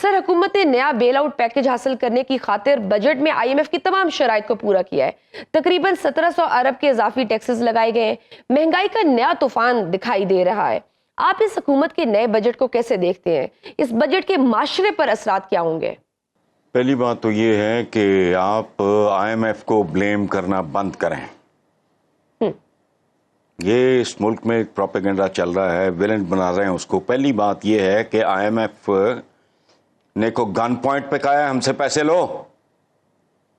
Sir, हुकूमत ने नया बेल आउट पैकेज हासिल करने की खातिर बजट में IMF की तमाम शराइत को पूरा किया है। तकरीबन 1700 अरब के इजाफी टैक्सेस लगाए गए हैं। महंगाई का नया तूफान दिखाई दे रहा है। आप इस हुकूमत के नए बजट को कैसे देखते हैं? इस बजट के माशरे पर असरात क्या होंगे? पहली बात तो ये है कि आप IMF को ब्लेम करना बंद करें। ये इस मुल्क में एक प्रोपेगेंडा चल रहा है, विलन बना रहे हैं उसको। पहली बात ये है कि IMF ने को गन पॉइंट पे कहा है हमसे पैसे लो।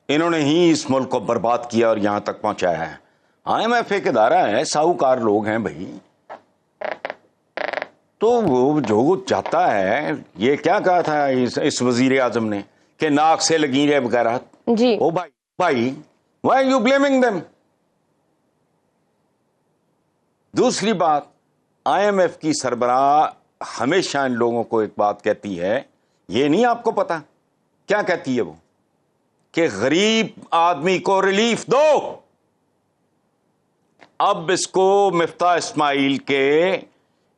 इन्होंने ही इस मुल्क को बर्बाद किया और यहां तक पहुंचाया है। IMF एक इदारा है, साहूकार लोग हैं भाई, तो वो जो चाहता है। ये क्या कहा था इस वजीर आजम ने कि नाक से लकीरें वगैरह जी। ओ भाई भाई, why are you blaming them? दूसरी बात, IMF की सरबराह हमेशा इन लोगों को एक बात कहती है, ये नहीं आपको पता क्या कहती है वो, कि गरीब आदमी को रिलीफ दो। अब इसको मिफ्ता इस्माइल के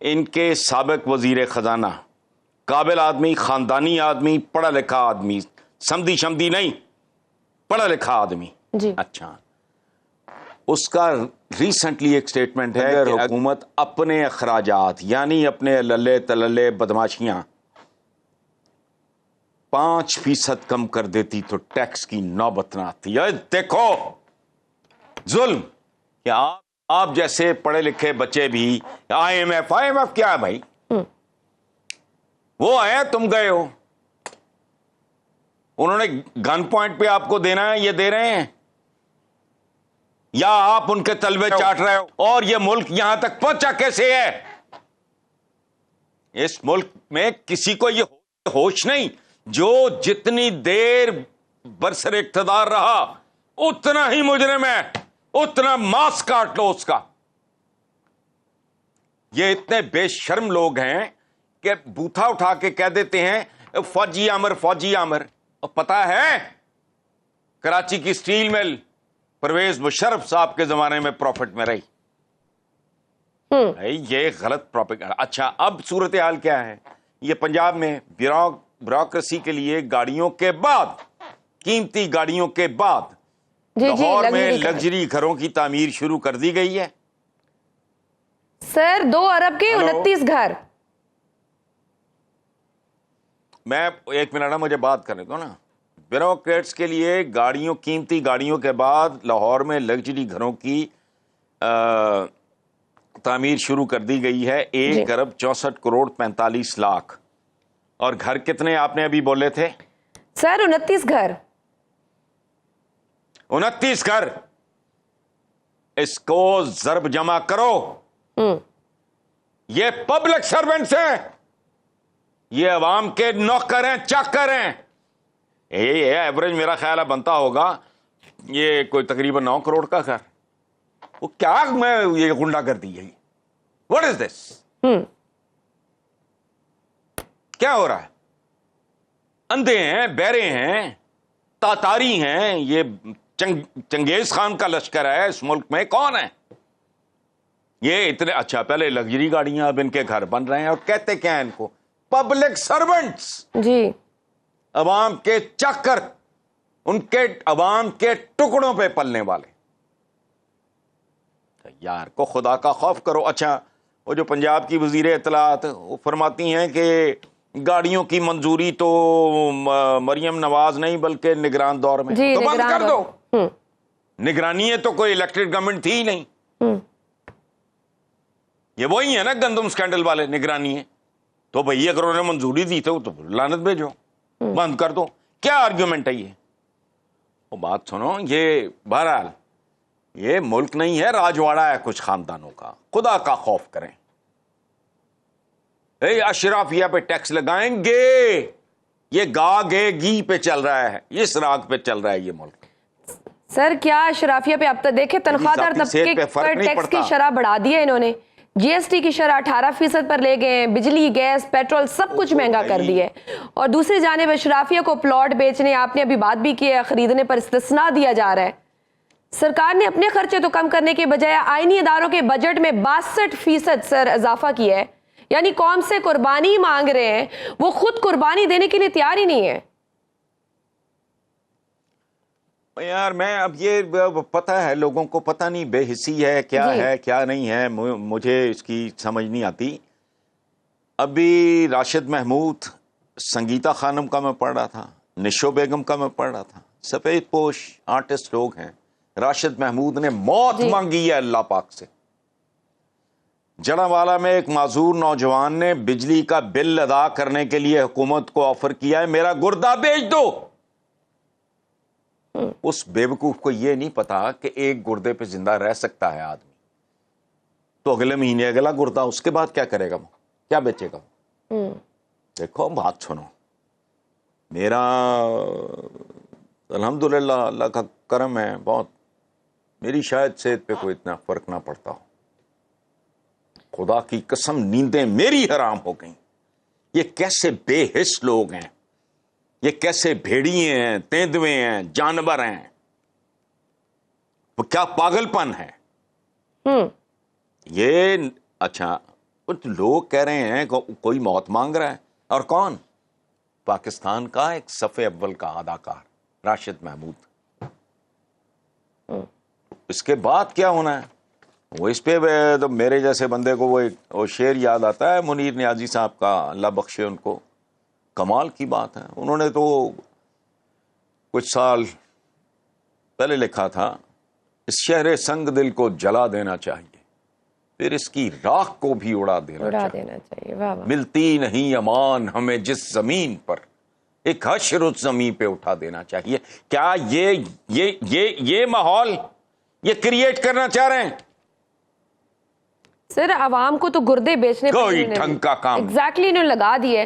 इनके साबिक वजीर खजाना, काबिल आदमी, खानदानी आदमी, पढ़ा लिखा आदमी, समधी शमदी नहीं, पढ़ा लिखा आदमी जी। अच्छा, उसका रिसेंटली एक स्टेटमेंट है कि हुकूमत अपने अखराजात यानी अपने लल्ले तलल्ले बदमाशियां 5% कम कर देती तो टैक्स की नौबत ना आती। देखो जुल्म, क्या आप जैसे पढ़े लिखे बच्चे भी IMF क्या है भाई? वो आए, तुम गए हो, उन्होंने गन पॉइंट पे आपको देना है, ये दे रहे हैं, या आप उनके तलवे चाट रहे हो? और ये मुल्क यहां तक पहुंचा कैसे है? इस मुल्क में किसी को ये होश नहीं, जो जितनी देर बरसर इख्तिदार रहा उतना ही मुजरिम है, उतना मांस काट लो उसका। ये इतने बेशर्म लोग हैं कि बूथा उठा के कह देते हैं फौजी आमर, फौजी आमर। और पता है कराची की स्टील मिल परवेज मुशर्रफ साहब के जमाने में प्रॉफिट में रही। ये गलत प्रोपेगेंडा। अच्छा, अब सूरत हाल क्या है? ये पंजाब में ब्यूरोक्रेसी के लिए गाड़ियों के बाद, कीमती गाड़ियों के बाद लाहौर में लग्जरी घरों की तामीर शुरू कर दी गई है। सर, 2 अरब के 29 घर। मैं एक मिनट ना, मुझे बात करने दो ना। ब्यूरोक्रेट्स के लिए गाड़ियों, कीमती गाड़ियों के बाद लाहौर में लग्जरी घरों की तामीर शुरू कर दी गई है। 1 अरब 64 करोड़ 45 लाख। और घर कितने आपने अभी बोले थे? सर 29 घर। 29 घर। इसको जरब जमा करो। ये पब्लिक सर्वेंट्स हैं, ये अवाम के नौकर हैं, चाकर हैं। ये एवरेज मेरा ख्याल है बनता होगा ये कोई तकरीबन 9 करोड़ का घर। वो क्या मैं ये गुंडा कर दी है? What is this? क्या हो रहा है? अंधे हैं, बहरे हैं, तातारी हैं। ये चंगेज खान का लश्कर है इस मुल्क में। कौन है ये इतने? अच्छा, पहले लग्जरी गाड़ियां, अब इनके घर बन रहे हैं। और कहते क्या है इनको? पब्लिक सर्वेंट्स जी। अवाम के चाकर, उनके अवाम के टुकड़ों पे पलने वाले। यार को खुदा का खौफ करो। अच्छा, वो जो पंजाब की वजीर इत्तलात, वो फरमाती हैं कि गाड़ियों की मंजूरी तो मरियम नवाज नहीं बल्कि निगरान दौर में, तो बंद कर दो। निगरानी है तो कोई इलेक्टेड गवर्नमेंट थी ही नहीं। ये वही है ना गंदम स्कैंडल वाले, निगरानी है। तो भाई अगर उन्होंने मंजूरी दी तो लानत भेजो, बंद कर दो। क्या आर्ग्यूमेंट है ये? वो बात सुनो, ये बहरहाल ये मुल्क नहीं है, राजवाड़ा है कुछ खानदानों का। खुदा का खौफ करें। अशराफिया पे टैक्स लगाएंगे, ये गा गे गी पे चल रहा है, इस राग पे चल रहा है ये मुल्क। सर, क्या अशराफिया पे अब तक देखे तनख्वाहदार तबके पर टैक्स की शरह बढ़ा दी है इन्होंने। GST की शरह 18% पर ले गए हैं। बिजली, गैस, पेट्रोल सब कुछ महंगा कर दिया है। और दूसरी जानिब अशराफिया को प्लॉट बेचने, आपने अभी बात भी की है, खरीदने पर इस्तिस्ना दिया जा रहा है। सरकार ने अपने खर्चे तो कम करने के बजाय आईनी इदारों के बजट में 62% सर इजाफा किया है। यानी कौम से कुर्बानी मांग रहे हैं, वो खुद कुर्बानी देने के लिए तैयार ही नहीं है। यार मैं अब ये पता है लोगों को, पता नहीं बेहिसी है क्या है क्या नहीं है, मुझे इसकी समझ नहीं आती। अभी राशिद महमूद, संगीता खानम का मैं पढ़ रहा था, निशो बेगम का मैं पढ़ रहा था, सफेद पोश आर्टिस्ट लोग हैं। राशिद महमूद ने मौत मांगी है अल्लाह पाक से। जड़ावाला में एक माजूर नौजवान ने बिजली का बिल अदा करने के लिए हुकूमत को ऑफर किया है, मेरा गुर्दा बेच दो। उस बेवकूफ को यह नहीं पता कि एक गुर्दे पे जिंदा रह सकता है आदमी, तो अगले महीने अगला गुर्दा, उसके बाद क्या करेगा वो, क्या बेचेगा वो? देखो बात सुनो, मेरा अल्हम्दुलिल्लाह अल्लाह का करम है बहुत, मेरी शायद सेहत पे कोई इतना फर्क ना पड़ता हो। खुदा की कसम नींदें मेरी हराम हो गई। ये कैसे बेहिस लोग हैं, ये कैसे भेड़िए हैं, तेंदुए हैं, जानवर हैं, वो क्या पागलपन है ये। अच्छा कुछ लोग कह रहे हैं कोई मौत मांग रहा है, और कौन? पाकिस्तान का एक सफ़े अव्वल का अदाकार राशिद महमूद। इसके बाद क्या होना है वो, इस पे तो मेरे जैसे बंदे को वो शेर याद आता है मुनीर नियाजी साहब का, अल्लाह बख्शे उनको। कमाल की बात है, उन्होंने तो कुछ साल पहले लिखा था, इस शहर संग दिल को जला देना चाहिए, फिर इसकी राख को भी उड़ा देना चाहिए। वाह वाह। मिलती नहीं अमान हमें जिस जमीन पर, एक हश्र उस जमीन पे उठा देना चाहिए। क्या ये माहौल ये क्रिएट करना चाह रहे हैं? सर आवाम को तो गुर्दे बेचने कोई ढंग का काम एग्जैक्टली इन्होंने लगा दिए।